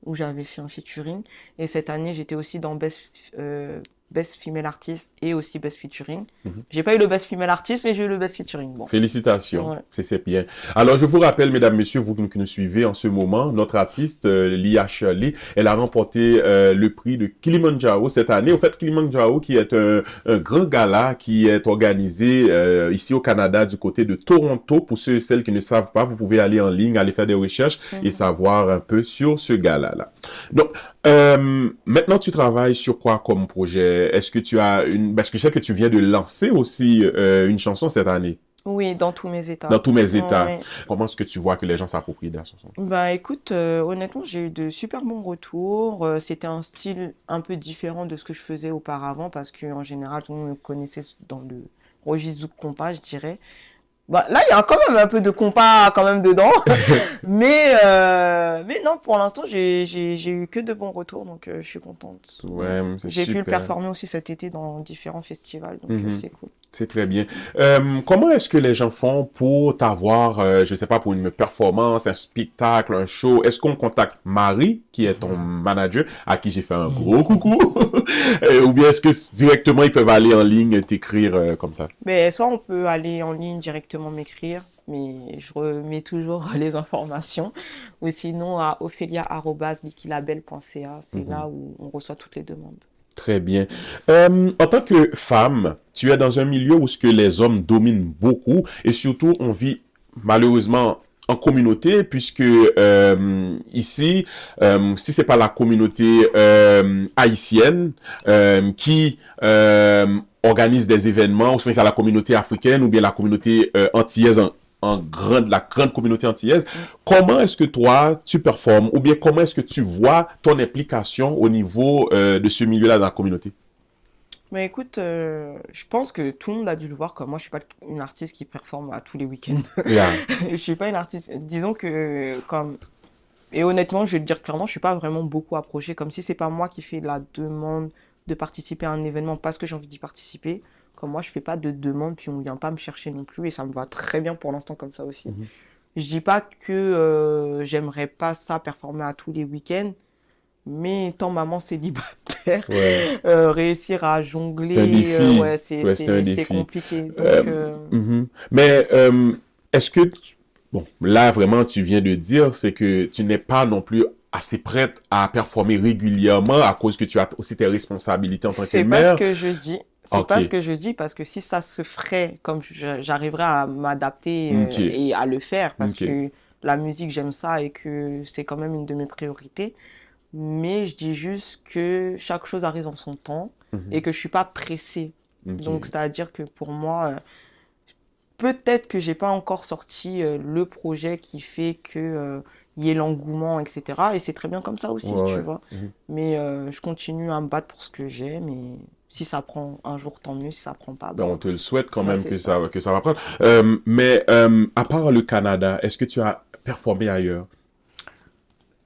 où j'avais fait un featuring. Et cette année, j'étais aussi dans Best Female Artist et aussi Best Featuring. J'ai pas eu le Best Female Artist, mais j'ai eu le Best Featuring. Bon. Félicitations, Ouais. c'est bien. Alors, je vous rappelle, mesdames, messieurs, vous qui nous suivez en ce moment, notre artiste, Lia Shirley, elle a remporté le prix de Kilimandjaro cette année. Au fait, Kilimandjaro, qui est un grand gala qui est organisé ici au Canada, du côté de Toronto. Pour ceux et celles qui ne savent pas, vous pouvez aller en ligne, aller faire des recherches et savoir un peu sur ce gala-là. Donc, maintenant, tu travailles sur quoi comme projet? Est-ce que tu as parce que je sais que tu viens de lancer aussi une chanson cette année. Oui, dans tous mes états. dans tous mes états. Ouais. Comment est-ce que tu vois que les gens s'approprient la chanson? Bah écoute, honnêtement, j'ai eu de super bons retours. C'était un style un peu différent de ce que je faisais auparavant parce que en général, tout le monde me connaissait dans le registre du compas, je dirais. Bah, là, il y a quand même un peu de compas quand même dedans. Mais non, pour l'instant, j'ai eu que de bons retours, donc je suis contente. Ouais, c'est J'ai pu le super. performer aussi cet été dans différents festivals, donc Mhm. c'est cool. C'est très bien. Comment est-ce que les gens font pour t'avoir, je sais pas, pour une performance, un spectacle, un show? Est-ce qu'on contacte Marie, qui est ton manager, à qui j'ai fait un gros coucou? Ou bien est-ce que directement ils peuvent aller en ligne t'écrire comme ça? Mais soit on peut aller en ligne directement m'écrire, mais je remets toujours les informations. Ou sinon à ophelia@likilabel.ca, c'est là où on reçoit toutes les demandes. Très bien. En tant que femme, tu es dans un milieu où ce que les hommes dominent beaucoup et surtout on vit malheureusement en communauté puisque ici, si c'est pas la communauté haïtienne qui organise des événements, ou bien c'est la communauté africaine ou bien la communauté antillaise la grande communauté antillaise, comment est-ce que toi, tu performes ou bien comment est-ce que tu vois ton implication au niveau de ce milieu-là dans la communauté? Mais écoute, je pense que tout le monde a dû le voir, comme moi, je suis pas une artiste qui performe à tous les week-ends. Yeah. Je suis pas une artiste. Disons que comme et honnêtement, je vais te dire clairement, je suis pas vraiment beaucoup approchée. Comme si c'est pas moi qui fais la demande de participer à un événement parce que j'ai envie d'y participer. Comme moi, je fais pas de demande, puis on vient pas me chercher non plus, et ça me va très bien pour l'instant comme ça aussi. Mhm. Je dis pas que j'aimerais pas ça performer à tous les week-ends, mais étant maman célibataire, Ouais. réussir à jongler, C'est un défi. ouais, Ouais, c'est un c'est défi. compliqué. Donc, Mais est-ce que, bon, là vraiment tu viens de dire, c'est que tu n'es pas non plus assez prête à performer régulièrement à cause que tu as aussi tes responsabilités en tant que c'est pas mère. ce que je dis. C'est Ok. pas ce que je dis parce que si ça se ferait, comme j'arriverais à m'adapter Ok. et à le faire, parce Ok. que la musique, j'aime ça et que c'est quand même une de mes priorités. Mais je dis juste que chaque chose arrive en son temps Mhm. et que je suis pas pressée. Ok. Donc, c'est-à-dire que pour moi, peut-être que j'ai pas encore sorti le projet qui fait que y ait l'engouement, etc. Et c'est très bien comme ça aussi, Ouais, tu ouais. vois. Mhm. Mais je continue à me battre pour ce que j'aime et si ça prend un jour, tant mieux. Si ça prend pas, Ben, on bon. te le souhaite quand Ouais, même c'est que ça. que ça va prendre. Mais à part le Canada, est-ce que tu as performé ailleurs?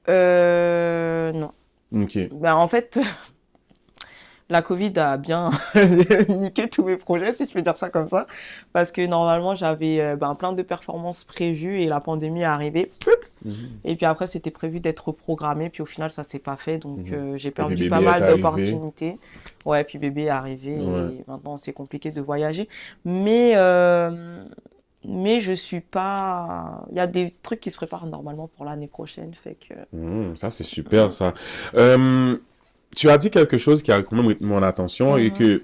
Non. Ok. Ben, en fait, la Covid a bien niqué tous mes projets, si je peux dire ça comme ça. Parce que normalement, j'avais plein de performances prévues et la pandémie est arrivée. Mhm. Et puis après, c'était prévu d'être reprogrammé. Puis au final, ça s'est pas fait. Donc, j'ai puis perdu bébé pas est mal arrivé. d'opportunités. Ouais, puis bébé est arrivé. Ouais. Et maintenant, c'est compliqué de voyager. Mais je suis pas. Il y a des trucs qui se préparent normalement pour l'année prochaine. Fait que. Ça, c'est super, ça. Euh, Tu as dit quelque chose qui a quand même retenu mon attention et que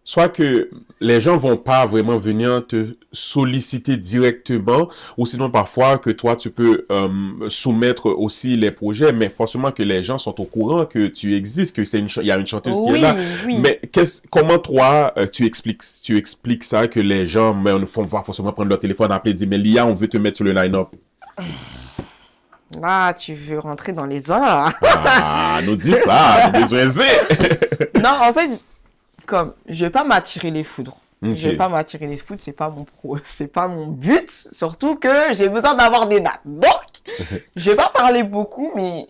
soit que les gens vont pas vraiment venir te solliciter directement ou sinon parfois que toi tu peux soumettre aussi les projets mais forcément que les gens sont au courant que tu existes, que il y a une chanteuse qui est Oui, là. oui. Mais comment toi tu expliques ça que les gens ne font pas forcément prendre leur téléphone, appeler et dire mais Lia, on veut te mettre sur le line-up. Ah, tu veux rentrer dans les heures. Ah, nous dis ça, nous besoin de. Non, en fait, comme je vais pas m'attirer les foudres. Ok. Je vais pas m'attirer les foudres, c'est pas mon but. Surtout que j'ai besoin d'avoir des dates. Donc, je vais pas parler beaucoup, mais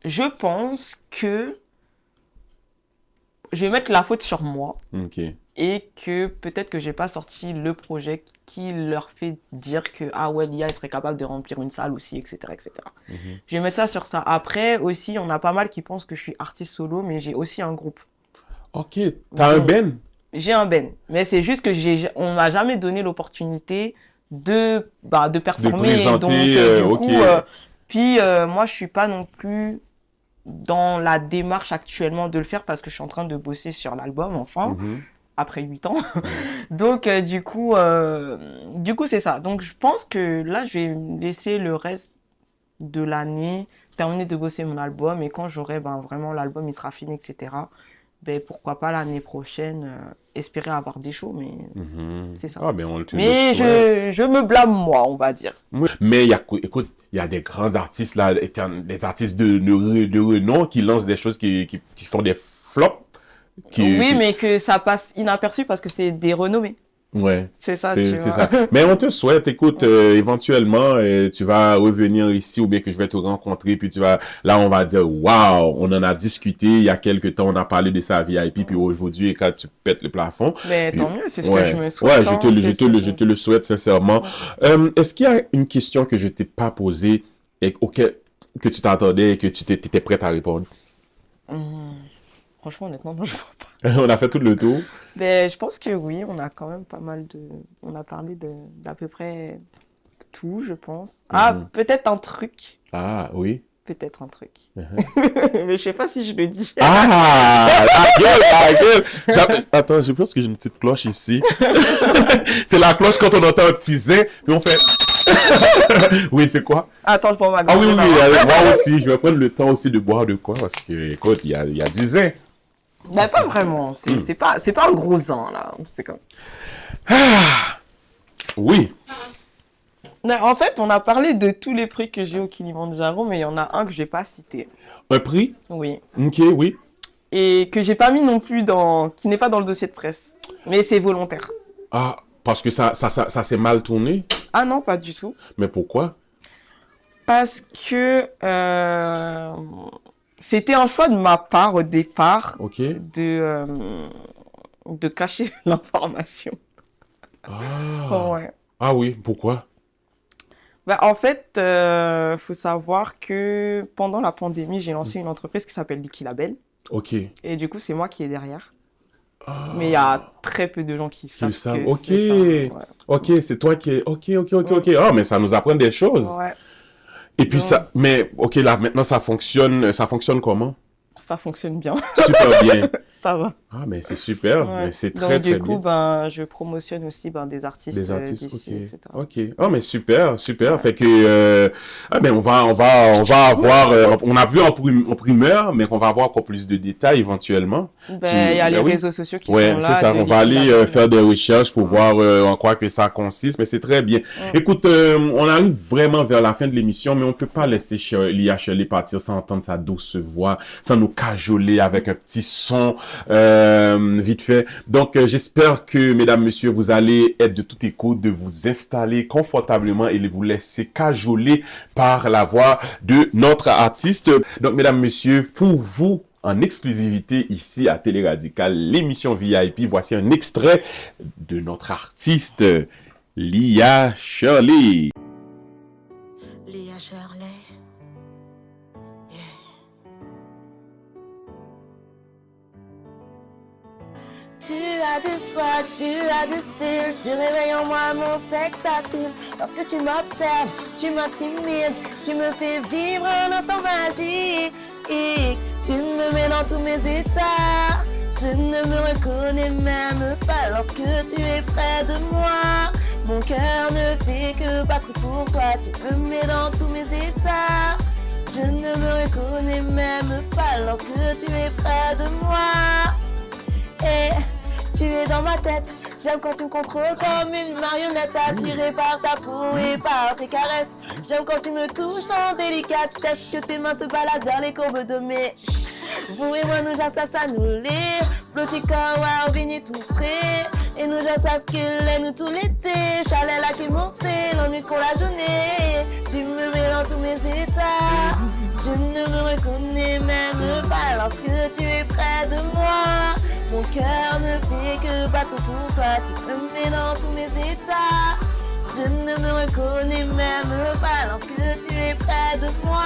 je pense que je vais mettre la faute sur moi Ok. et que peut-être que j'ai pas sorti le projet qui leur fait dire que ah ouais, l'IA serait capable de remplir une salle aussi, etc., etc. Je vais mettre ça sur ça. Après aussi, on a pas mal qui pensent que je suis artiste solo, mais j'ai aussi un groupe. Ok. T'as un ben? J'ai un ben, mais c'est juste que on m'a jamais donné l'opportunité de performer. présenter, Donc, ok. puis moi, je suis pas non plus dans la démarche actuellement de le faire parce que je suis en train de bosser sur l'album, enfin, après 8 ans. Donc, du coup, c'est ça. Donc, je pense que là, je vais me laisser le reste de l'année terminer de bosser mon album et quand j'aurai vraiment l'album, il sera fini, etc. ben, pourquoi pas l'année prochaine, espérer avoir des shows, mais Mhm. c'est ça. Ah, ben, on te le Mais souhaite. je me blâme moi, on va dire. Oui. Mais écoute, il y a des grands artistes là, des artistes de renom qui lancent des choses qui font des flops. Oui, mais que ça passe inaperçu parce que c'est des renommés. Ouais. C'est ça, C'est tu c'est vois. ça. Mais on te souhaite, écoute, éventuellement, tu vas revenir ici ou bien que je vais te rencontrer, puis là, on va dire, waouh, on en a discuté il y a quelques temps, on a parlé de ça VIP, puis aujourd'hui, quand tu pètes le plafond. Mais Puis- tant mieux, c'est ce ouais. que je me souhaite. Ouais, je te le souhaite sincèrement. Est-ce qu'il y a une question que je t'ai pas posée et que tu t'attendais et que tu étais prête à répondre? Franchement, honnêtement, non, je vois pas. On a fait tout le tour. Mais je pense que oui, on a quand même pas mal de... On a parlé d'à peu près tout, je pense. Ah, Mhm. peut-être un truc. Ah, oui. Peut-être un truc. Mhm. Mais je sais pas si je le dis. Ah, la gueule. Attends, je pense que j'ai une petite cloche ici. C'est la cloche quand on entend un petit zin, puis on fait... Oui, c'est quoi? Attends, je prends ma Ah oui, gorgée oui, d'avant. moi aussi, je vais prendre le temps aussi de boire de quoi, parce que, écoute, il y a du zin. Mais pas vraiment. C'est pas un gros zin, là. C'est comme... Oui. Mais en fait, on a parlé de tous les prix que j'ai au Kilimandjaro, mais il y en a un que j'ai pas cité. Un prix? Oui. Ok, oui. Et que j'ai pas mis non plus qui n'est pas dans le dossier de presse. Mais c'est volontaire. Ah, parce que ça s'est mal tourné. Ah non, pas du tout. Mais pourquoi? Parce que c'était un choix de ma part au départ Ok. de cacher l'information. Ah. Ouais. Ah oui, pourquoi? Bah, en fait, faut savoir que pendant la pandémie, j'ai lancé une entreprise qui s'appelle Licky Label. Ok. Et du coup, c'est moi qui est derrière. Ah. Mais il y a très peu de gens qui savent le savent. que Ok. c'est ça. Ouais. Ok, c'est toi qui es... Ok. Ah, mais ça nous apprend des choses. Ouais. Et puis Donc- ça... Mais, ok, là, maintenant, ça fonctionne comment? Ça fonctionne bien. Super bien. Ça va. Ah, mais c'est super. Ouais. Mais c'est Donc, très, du très coup, bien. je promotionne aussi des artistes, Des artistes, d'ici, ok. etc. Ok. Ah, mais super. Ouais. Fait que, ah, ben, on va avoir, on a vu en primeur, mais qu'on va avoir encore plus de détails éventuellement. Ben, il y a les oui. réseaux sociaux qui Ouais, sont là. c'est ça. de On va Licky aller Label. faire des recherches pour voir en quoi que ça consiste, mais c'est très bien. Écoute, on arrive vraiment vers la fin de l'émission, mais on peut pas laisser Lia Shirley partir sans entendre sa douce voix, sans nous cajoler avec un petit son vite fait. Donc, j'espère que, mesdames, messieurs, vous allez être de toute écoute, de vous installer confortablement et de vous laisser cajoler par la voix de notre artiste. Donc, mesdames, messieurs, pour vous, en exclusivité ici à Télé Radical, l'émission VIP, voici un extrait de notre artiste, Lia Shirley. Lia Shirley. Tu as du swag, tu as du style, tu réveilles en moi mon sexe appeal. Lorsque tu m'observes, tu m'intimides, tu me fais vivre un instant magique. Tu me mets dans tous mes états, je ne me reconnais même pas lorsque tu es près de moi. Mon cœur ne fait que battre pour toi, tu me mets dans tous mes états. Je ne me reconnais même pas lorsque tu es près de moi. Et tu es dans ma tête, j'aime quand tu me contrôles comme une marionnette attirée par ta peau et par tes caresses. J'aime quand tu me touches en délicatesse, que tes mains se baladent vers les courbes de mes... Vous et moi nous ja savent ça nous les Blotti comme wow, vini tout près. Et nous ja savent qu'il est nous tout l'été. Chalet là qui monte, l'ennui qu'on la journée. Tu me mets dans tous mes états. Je ne me reconnais même pas lorsque tu es près de moi. Mon cœur ne fait que battre pour toi. Tu me mets dans tous mes états. Je ne me reconnais même pas lorsque tu es près de moi.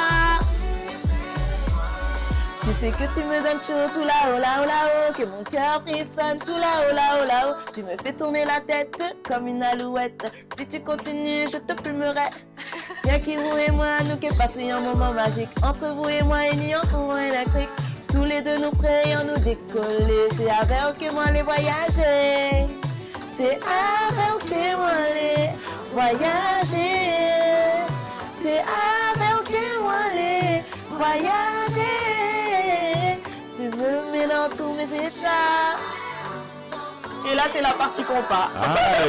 Tu sais que tu me donnes chaud tout là-haut, là-haut, là-haut. Que mon cœur frissonne tout là-haut, là-haut, là-haut. Tu me fais tourner la tête comme une alouette. Si tu continues, je te plumerai. Bien qu'il vous et moi, nous qui passons un moment magique. Entre vous et moi, il y a un courant électrique. Tous les deux nous prions nous décoller. C'est avec que moi les voyager. C'est avec que moi les voyager. C'est avec que moi les voyager. Tu me mets dans tous mes états. Et là, c'est la partie compas.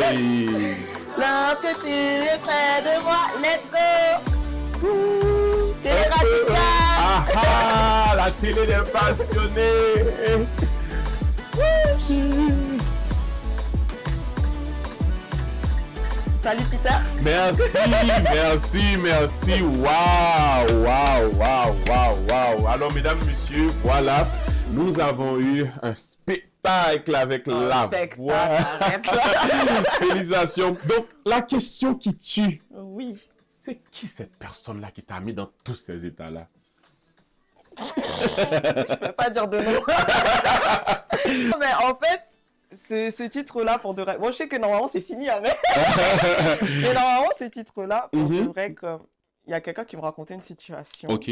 Aïe. Lorsque tu es près de moi, let's go. T'es radical. Ah ah, la télé des passionnés. Salut Peter. Merci. Waouh. Alors, mesdames, messieurs, voilà, nous avons eu un spectacle avec la voix. Félicitations. Donc, la question qui tue, Oui. c'est qui cette personne-là qui t'a mis dans tous ces états-là? Je peux pas dire de nom. Mais en fait, ce titre-là, pour de vrai... Bon, je sais que normalement, c'est fini, hein, mais... mais normalement, ce titre-là, pour de vrai, comme... Il y a quelqu'un qui me racontait une situation. Ok.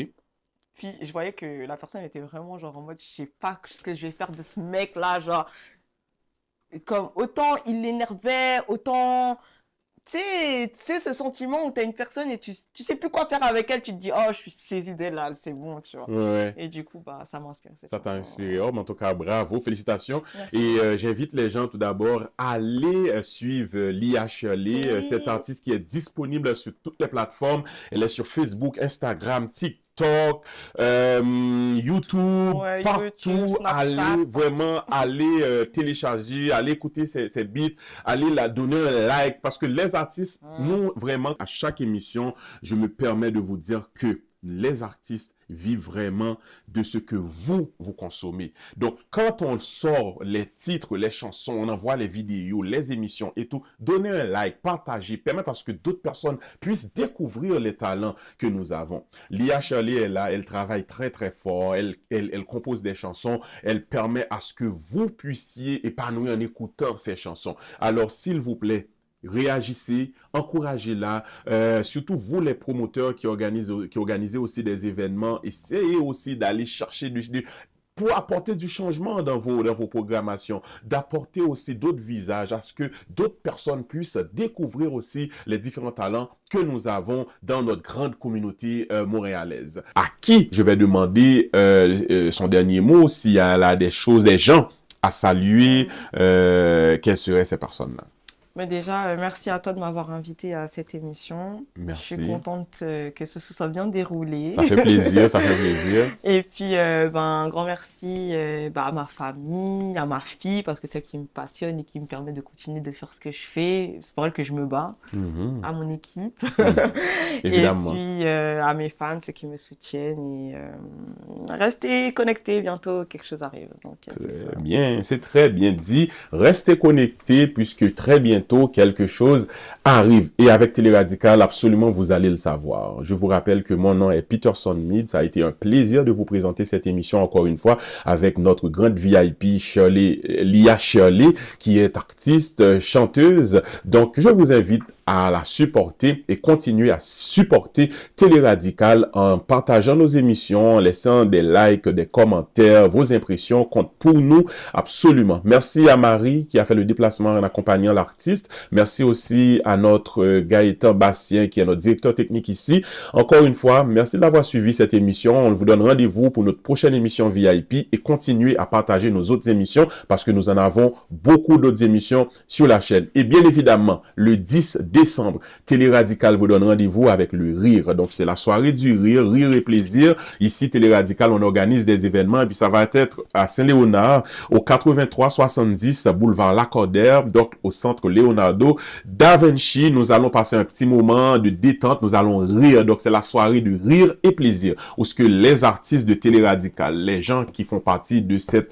Puis, je voyais que la personne était vraiment, genre, en mode, je sais pas ce que je vais faire de ce mec-là, genre... Comme, autant il l'énervait, autant... Tu sais, ce sentiment où t'as une personne et tu sais plus quoi faire avec elle, tu te dis, oh, je suis saisi d'elle, là, c'est bon, tu vois. Ouais. Et du coup, bah, ça m'inspire. Ça t'a inspiré. Oh, mais en tout cas, bravo, félicitations. Merci. Et j'invite les gens tout d'abord à aller suivre Lia Shirley, Oui. cette artiste qui est disponible sur toutes les plateformes. Elle est sur Facebook, Instagram, TikTok, YouTube, Ouais, partout. YouTube, Snapchat, Allez télécharger, allez écouter ses beats, allez la donner un like. Parce que les artistes, nous, vraiment, à chaque émission, je me permets de vous dire que les artistes vivent vraiment de ce que vous consommez. Donc, quand on sort les titres, les chansons, on envoie les vidéos, les émissions et tout, donnez un like, partagez, permettez à ce que d'autres personnes puissent découvrir les talents que nous avons. Lia Shirley est là, elle travaille très très fort, elle compose des chansons, elle permet à ce que vous puissiez épanouir en écoutant ces chansons. Alors, s'il vous plaît, réagissez, encouragez-la, surtout vous les promoteurs qui organisez aussi des événements, essayez aussi d'aller chercher pour apporter du changement dans vos programmations, d'apporter aussi d'autres visages, à ce que d'autres personnes puissent découvrir aussi les différents talents que nous avons dans notre grande communauté montréalaise. À qui je vais demander son dernier mot, s'il y a là des gens à saluer, quelles seraient ces personnes-là? Mais déjà, merci à toi de m'avoir invité à cette émission. Merci. Je suis contente que ce soit bien déroulé. Ça fait plaisir, ça fait plaisir. Et puis, un grand merci à ma famille, à ma fille, parce que c'est elle qui me passionne et qui me permet de continuer de faire ce que je fais. C'est pour elle que je me bats, à mon équipe. Évidemment. Et puis, à mes fans, ceux qui me soutiennent. Et restez connectés, bientôt quelque chose arrive. Donc, très bien, c'est très bien dit. Restez connectés puisque très bientôt, quelque chose arrive. Et avec Téléradical, absolument, vous allez le savoir. Je vous rappelle que mon nom est Peterson Mead. Ça a été un plaisir de vous présenter cette émission encore une fois avec notre grande VIP, Lia Shirley, qui est artiste, chanteuse. Donc, je vous invite à la supporter et continuer à supporter Téléradical en partageant nos émissions, en laissant des likes, des commentaires, vos impressions comptent pour nous absolument. Merci à Marie qui a fait le déplacement en accompagnant l'artiste. Merci aussi à notre Gaëtan Bastien qui est notre directeur technique ici. Encore une fois, merci d'avoir suivi cette émission. On vous donne rendez-vous pour notre prochaine émission VIP et continuez à partager nos autres émissions parce que nous en avons beaucoup d'autres émissions sur la chaîne. Et bien évidemment, le 10 décembre, Téléradical vous donne rendez-vous avec le rire. Donc, c'est la soirée du rire, rire et plaisir. Ici, Téléradical, on organise des événements et puis ça va être à Saint-Léonard, au 8370 boulevard Lacordaire, donc au centre Leonardo da Vinci. Nous allons passer un petit moment de détente, nous allons rire. Donc, c'est la soirée du rire et plaisir où ce que les artistes de Téléradical, les gens qui font partie de cette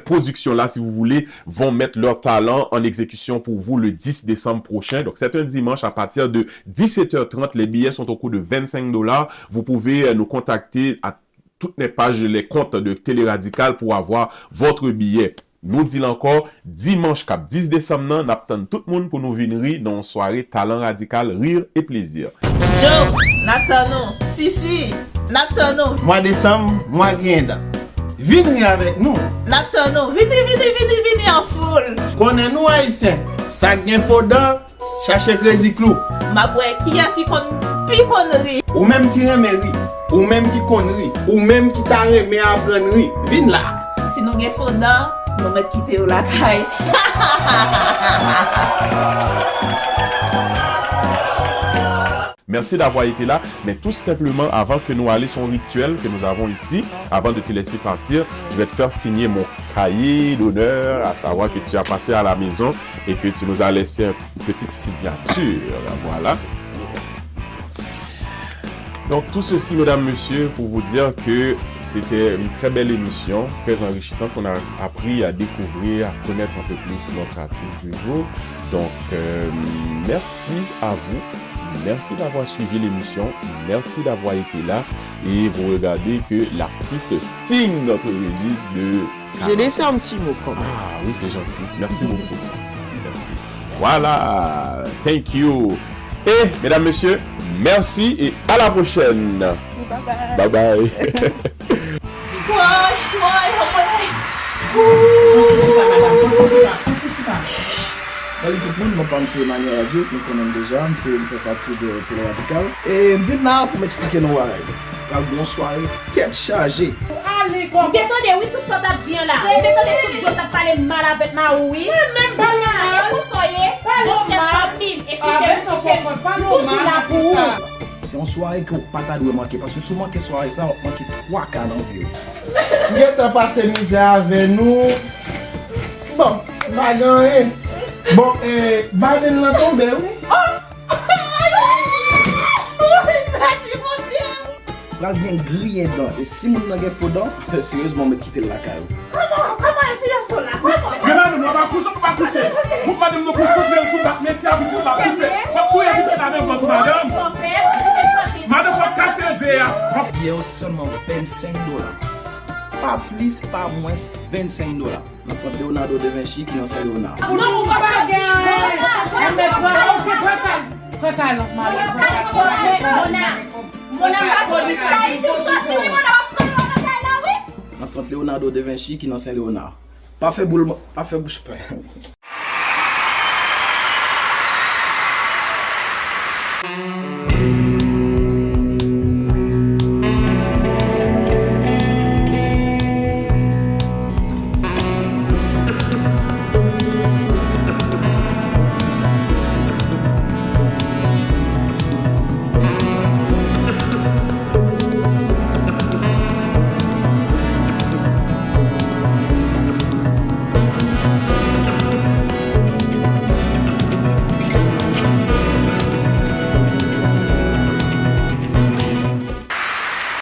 production-là, si vous voulez, vont mettre leur talent en exécution pour vous le 10 décembre prochain. Donc, c'est un dimanche à partir de 17h30. Les billets sont au coût de 25 $. Vous pouvez nous contacter à toutes les pages, les comptes de Téléradical pour avoir votre billet. Nous disons encore, dimanche 10 décembre, nous attendons tout le monde pour nous venir dans une soirée talent radical, rire et plaisir. Joe, Natano, Sisi, Natano. Mois décembre, mois Genda. Venez avec nous. Natano, venez en foule. Connais-nous haïtiens. Ça gagne fondant, cherchez Crazy Clou. Ma boy, qui a si kon pi connerie. Ou même qui remet, ou même qui connerie, ou même qui t'a remis à apprendre. Viens là. Si nous avons fondant, nous mettons quitter au la caille. Merci d'avoir été là, mais tout simplement, avant que nous allions sur un rituel que nous avons ici, avant de te laisser partir, je vais te faire signer mon cahier d'honneur, à savoir que tu as passé à la maison et que tu nous as laissé une petite signature. Voilà. Donc tout ceci, mesdames, messieurs, pour vous dire que c'était une très belle émission, très enrichissante, qu'on a appris à découvrir, à connaître un peu plus notre artiste du jour. Donc merci à vous. Merci d'avoir suivi l'émission, merci d'avoir été là et vous regardez que l'artiste signe notre registre de... J'ai laissé un petit mot quand même. Ah oui, c'est gentil. Merci beaucoup. Merci. Voilà. Thank you. Et, mesdames, messieurs, merci et à la prochaine. Merci, bye bye. Bye bye. Salut tout le monde, mon nom c'est Emmanuel Radio, nous connaissons déjà, je fais partie de Télé Radical. Et je viens là pour m'expliquer nos bonne soirée, tête chargée. Allez, comme détendez, oui, tout ça t'a dit là. Détendez, tout ça t'a parlé mal avec ma oui. Même pas là. Et vous soyez, je cherche un mille. Et si vous toujours là pour vous. C'est une soirée que vous ne pouvez pas manquer, parce que souvent que soirée, ça, on manque 3 cas dans le vieux. Vous avez passé misère avec nous. Bon, pas gagné. Bon, Biden l'a tombé, oui. Merci mon Dieu. Là, bien grillé dedans. Et si vous n'avez pas dedans, sérieusement, me quitter la caille. Comment est-ce qu'il y a ça là? Mais madame, on va coucher, on va coucher. Vous parlez de nous coucher, vous allez mais c'est habitué, on va coucher. Vous pouvez habiter la même votre madame. Madame, vous cassez le verre. Il y a seulement $25. Pas plus, pas moins, $25. Dans ce Leonardo da Vinci qui est dans ce Léonard. Non, on va pas gagner. Dans ce Leonardo da Vinci qui est dans Saint-Léonard. Pas fait boule, pas fait bouche.